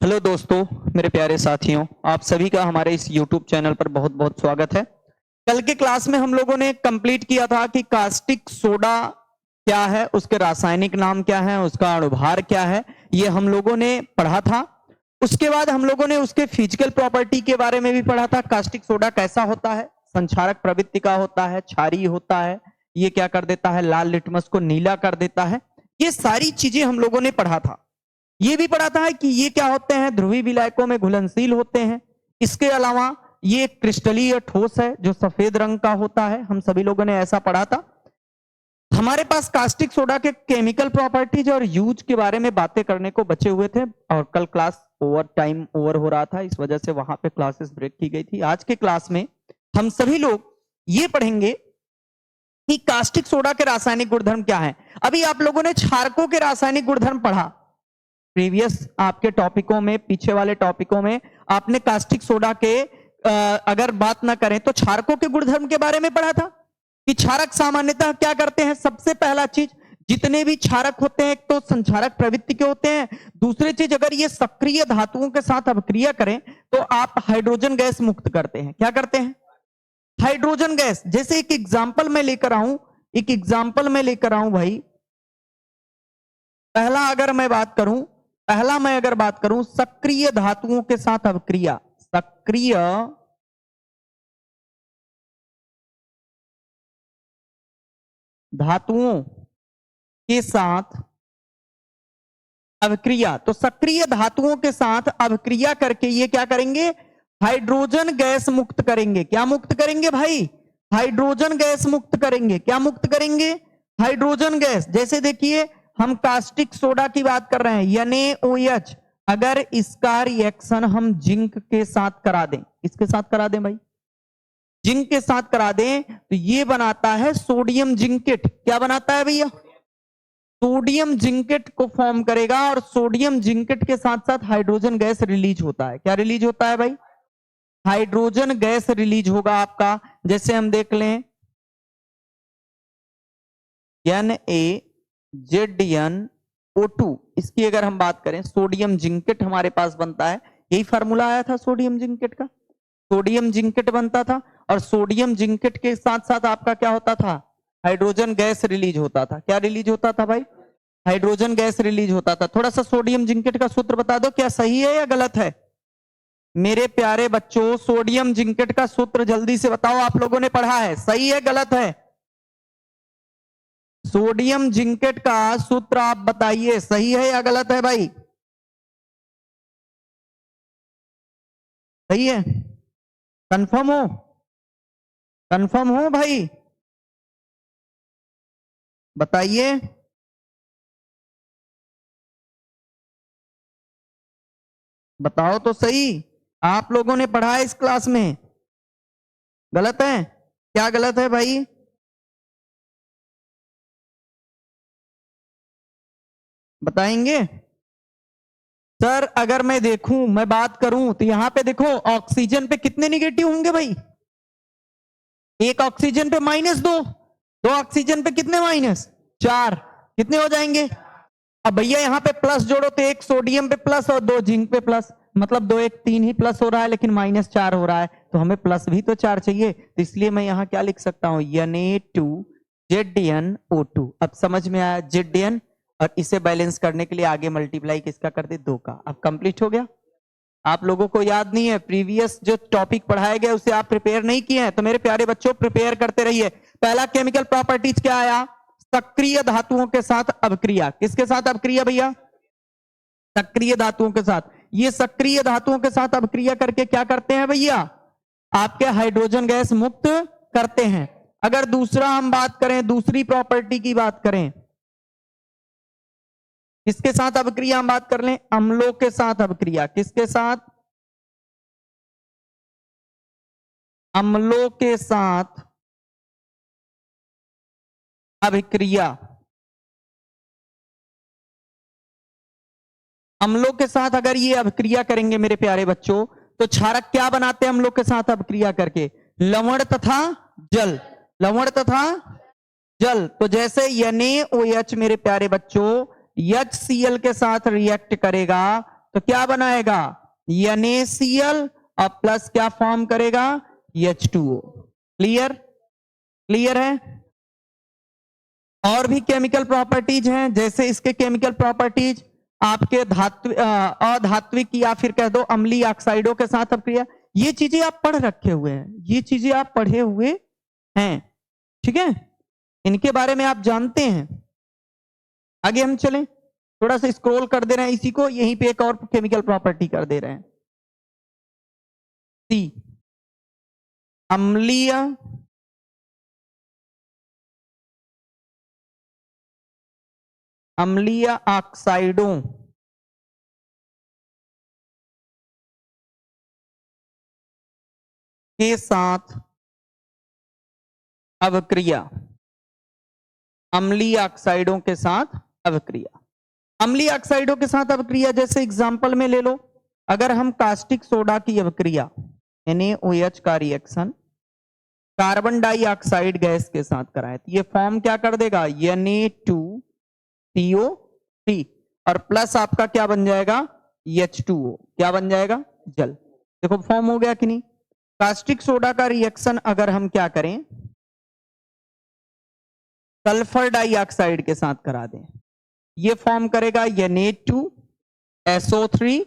Hello दोस्तों, मेरे प्यारे साथियों, आप सभी का हमारे इस YouTube चैनल पर बहुत बहुत स्वागत है। कल के क्लास में हम लोगों ने कंप्लीट किया था कि कास्टिक सोडा क्या है, उसके रासायनिक नाम क्या है, उसका अणुभार क्या है, ये हम लोगों ने पढ़ा था। उसके बाद हम लोगों ने उसके फिजिकल प्रॉपर्टी के बारे में भी पढ़ा था। कास्टिक सोडा कैसा होता है, संक्षारक प्रवृत्ति का होता है, क्षारीय होता है, ये क्या कर देता है, लाल लिटमस को नीला कर देता है। ये सारी चीजें हम लोगों ने पढ़ा था। ये भी पढ़ा था कि ये क्या होते हैं, ध्रुवीय विलायकों में घुलनशील होते हैं। इसके अलावा ये क्रिस्टलीय ठोस है जो सफेद रंग का होता है, हम सभी लोगों ने ऐसा पढ़ा था। हमारे पास कास्टिक सोडा के केमिकल प्रॉपर्टीज और यूज के बारे में बातें करने को बचे हुए थे, और कल क्लास टाइम ओवर हो रहा था, इस वजह से वहां पे क्लासेस ब्रेक की गई थी। आज के क्लास में हम सभी लोग ये पढ़ेंगे कि कास्टिक सोडा के रासायनिक गुणधर्म क्या है। अभी आप लोगों ने क्षारकों के रासायनिक गुणधर्म पढ़ा, प्रीवियस आपके टॉपिकों में, पीछे वाले टॉपिकों में आपने कास्टिक सोडा के अगर बात ना करें तो क्षारकों के गुणधर्म के बारे में पढ़ा था कि क्षारक सामान्यतः क्या करते हैं। सबसे पहला चीज, जितने भी क्षारक होते हैं, एक तो संक्षारक प्रवृत्ति के होते हैं, दूसरी चीज अगर ये सक्रिय धातुओं के साथ अभिक्रिया करें तो आप हाइड्रोजन गैस मुक्त करते हैं। क्या करते हैं? Hydrogen gas. जैसे एक एग्जाम्पल मैं लेकर आऊं भाई, पहला मैं अगर बात करूं सक्रिय धातुओं के साथ अभिक्रिया, सक्रिय धातुओं के साथ अभिक्रिया, तो सक्रिय धातुओं के साथ अभिक्रिया करके ये क्या करेंगे, हाइड्रोजन गैस मुक्त करेंगे। क्या मुक्त करेंगे भाई? हाइड्रोजन गैस मुक्त करेंगे। क्या मुक्त करेंगे? Hydrogen gas. जैसे देखिए, हम कास्टिक सोडा की बात कर रहे हैं, NaOH, अगर इसका रिएक्शन हम जिंक के साथ करा दें, इसके साथ करा दें भाई, जिंक के साथ करा दें, तो ये बनाता है सोडियम जिंकेट। क्या बनाता है भैया? सोडियम जिंकेट को फॉर्म करेगा, और सोडियम जिंकेट के साथ साथ हाइड्रोजन गैस रिलीज होता है। क्या रिलीज होता है भाई? हाइड्रोजन गैस रिलीज होगा आपका। जैसे हम देख लें, NaZnO2, इसकी अगर हम बात करें, सोडियम जिंकेट हमारे पास बनता है। यही फार्मूला आया था सोडियम जिंकेट का, सोडियम जिंकेट बनता था, और सोडियम जिंकेट के साथ साथ आपका क्या होता था, हाइड्रोजन गैस रिलीज होता था। क्या रिलीज होता था भाई? हाइड्रोजन गैस रिलीज होता था। थोड़ा सा सोडियम जिंकेट का सूत्र बता दो, क्या सही है या गलत है? मेरे प्यारे बच्चों, सोडियम जिंकेट का सूत्र जल्दी से बताओ, आप लोगों ने पढ़ा है, सही है गलत है? सोडियम जिंकेट का सूत्र आप बताइए, सही है या गलत है भाई? सही है? कंफर्म हो? कंफर्म हो भाई? बताइए। बताओ तो सही, आप लोगों ने पढ़ा है इस क्लास में। गलत है? क्या गलत है भाई? बताएंगे? सर अगर मैं बात करूं तो यहां पे देखो, ऑक्सीजन पे कितने निगेटिव होंगे भाई? एक ऑक्सीजन पे -2, दो ऑक्सीजन पे कितने माइनस? 4। कितने हो जाएंगे? अब भैया यहां पे प्लस जोड़ो तो एक सोडियम पे प्लस और दो जिंक पे प्लस, मतलब 2 1 3 ही प्लस हो रहा है, लेकिन -4 हो रहा है, तो हमें प्लस भी तो 4 चाहिए। तो इसलिए मैं यहां क्या लिख सकता हूं, Na2ZnO2। अब समझ में आया? Zn, और इसे बैलेंस करने के लिए आगे मल्टीप्लाई किसका कर दे, 2 का। अब कंप्लीट हो गया। आप लोगों को याद नहीं है, प्रीवियस जो टॉपिक पढ़ाया गया उसे आप प्रिपेयर नहीं किए हैं, तो मेरे प्यारे बच्चों प्रिपेयर करते रहिए। पहला केमिकल प्रॉपर्टीज क्या आया, सक्रिय धातुओं के साथ अभिक्रिया। किसके साथ अभिक्रिया भैया? सक्रिय धातुओं के साथ। ये सक्रिय धातुओं के साथ अभिक्रिया करके क्या करते हैं भैया? आपके हाइड्रोजन गैस मुक्त करते हैं। अगर दूसरा हम बात करें, दूसरी प्रॉपर्टी की बात करें, किसके साथ अभिक्रिया हम बात कर लें, अम्लों के साथ अभिक्रिया। किसके साथ? अम्लों के साथ अभिक्रिया। अम्लों के साथ अगर ये अभिक्रिया करेंगे मेरे प्यारे बच्चों, तो क्षारक क्या बनाते हैं अम्लों के साथ अभिक्रिया करके? लवण तथा जल। लवण तथा जल। तो जैसे NaOH मेरे प्यारे बच्चों HCl के साथ रिएक्ट करेगा, तो क्या बनाएगा, NaCl और प्लस क्या फॉर्म करेगा, H2O। क्लियर, क्लियर है। और भी केमिकल प्रॉपर्टीज हैं, जैसे इसके केमिकल प्रॉपर्टीज आपके अधात्विक या फिर कह दो अम्लीय ऑक्साइडों के साथ अपक्रिया, ये चीजें आप पढ़ रखे हुए हैं, ये चीजें आप पढ़े हुए हैं, ठीक है, इनके बारे में आप जानते हैं। आगे हम चलें, थोड़ा सा स्क्रॉल कर दे रहे हैं इसी को, यहीं पे एक और केमिकल प्रॉपर्टी कर दे रहे हैं। सी, अम्लीय अम्लीय ऑक्साइडों के साथ अवक्रिया, अम्लीय ऑक्साइडों के साथ अवक्रिया, अम्लीय ऑक्साइडों के साथ अवक्रिया जैसे एग्जांपल में ले लो, अगर हम कास्टिक सोडा की अवक्रिया NaOH का रिएक्शन कार्बन डाइऑक्साइड गैस के साथ कराए तो ये फॉर्म क्या कर देगा, Na2CO3 और प्लस आपका क्या बन जाएगा, H2O, क्या बन जाएगा, जल। देखो फॉर्म हो गया कि नहीं। कास्टिक सोडा का रिएक्शन अगर हम क्या करें, सल्फर डाइऑक्साइड के साथ करा दें, ये फॉर्म करेगा Na2SO3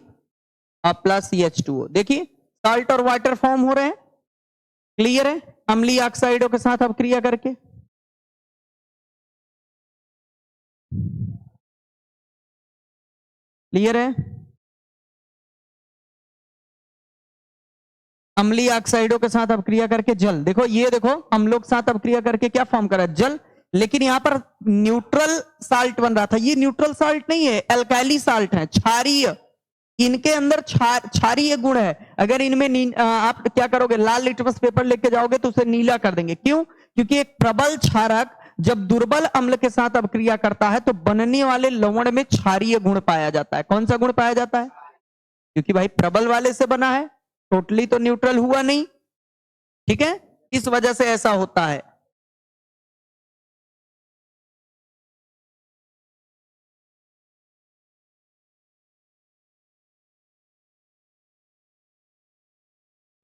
और प्लस H2O। देखिए साल्ट और वाटर फॉर्म हो रहे हैं, क्लियर है, अम्लीय ऑक्साइडों के साथ अपक्रिया करके। क्लियर है, अम्लीय ऑक्साइडों के साथ अपक्रिया करके जल। देखो ये देखो अम्लों के साथ अपक्रिया करके क्या फॉर्म करा, जल। लेकिन यहां पर न्यूट्रल साल्ट बन रहा था, ये न्यूट्रल साल्ट नहीं है, एल्काइली साल्ट है, क्षारीय, इनके अंदर क्षारीय गुण है। अगर इनमें आप क्या करोगे, लाल लिटमस पेपर लेके जाओगे तो उसे नीला कर देंगे, क्यों, क्योंकि एक प्रबल क्षारक जब दुर्बल अम्ल के साथ अपक्रिया करता है तो बनने वाले लवण में क्षारीय गुण पाया जाता है। कौन सा गुण पाया जाता है, क्योंकि भाई प्रबल वाले से बना है, टोटली तो न्यूट्रल हुआ नहीं, ठीक है, इस वजह से ऐसा होता है।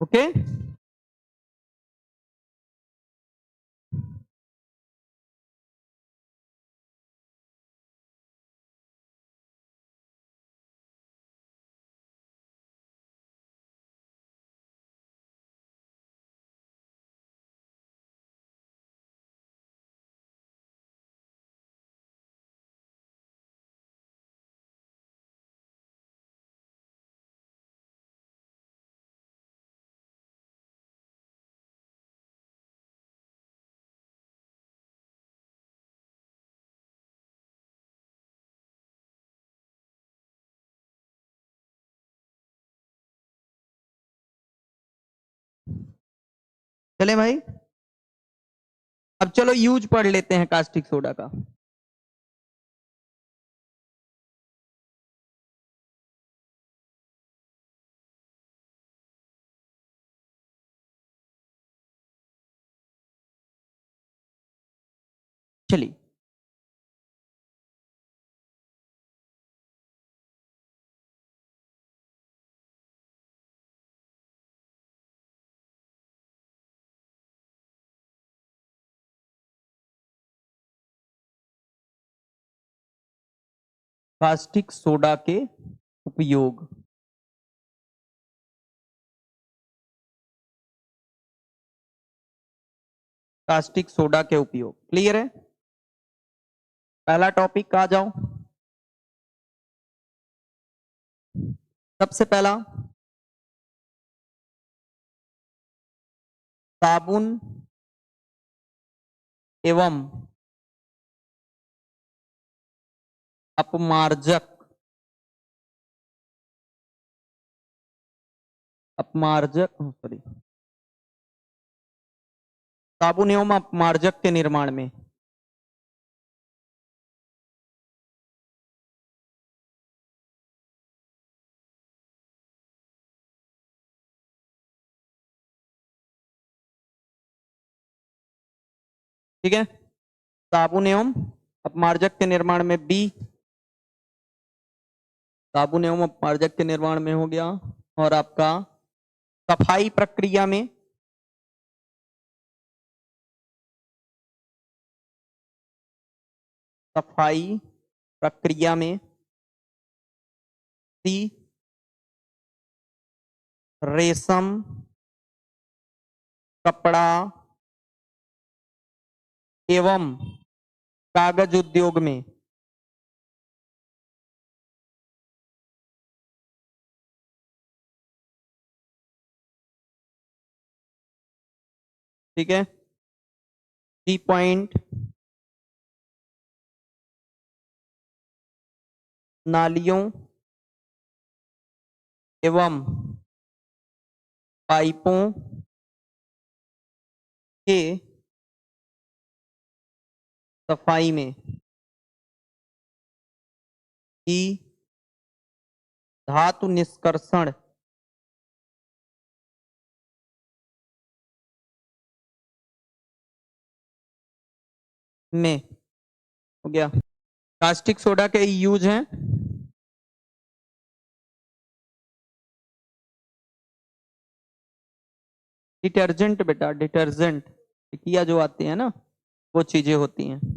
ओके, चले भाई, अब चलो यूज पढ़ लेते हैं कास्टिक सोडा का। चलिए, कास्टिक सोडा के उपयोग, कास्टिक सोडा के उपयोग, क्लियर है। पहला टॉपिक आ जाओ, सबसे पहला साबुन एवं अपमार्जक, अपमार्जक सॉरी, साबुन एवं अपमार्जक के निर्माण में ठीक है, साबुन एवं अपमार्जक के निर्माण में बी साबुन एवं अपमार्जक के निर्माण में हो गया। और आपका सफाई प्रक्रिया में सफाई प्रक्रिया में सी रेशम कपड़ा एवं कागज उद्योग में ठीक है। सी पॉइंट नालियों एवं पाइपों के सफाई में ई धातु निष्कर्षण में हो गया। कास्टिक सोडा के यूज हैं डिटर्जेंट, बेटा डिटर्जेंट, टिकिया जो आती है ना वो चीजें होती हैं।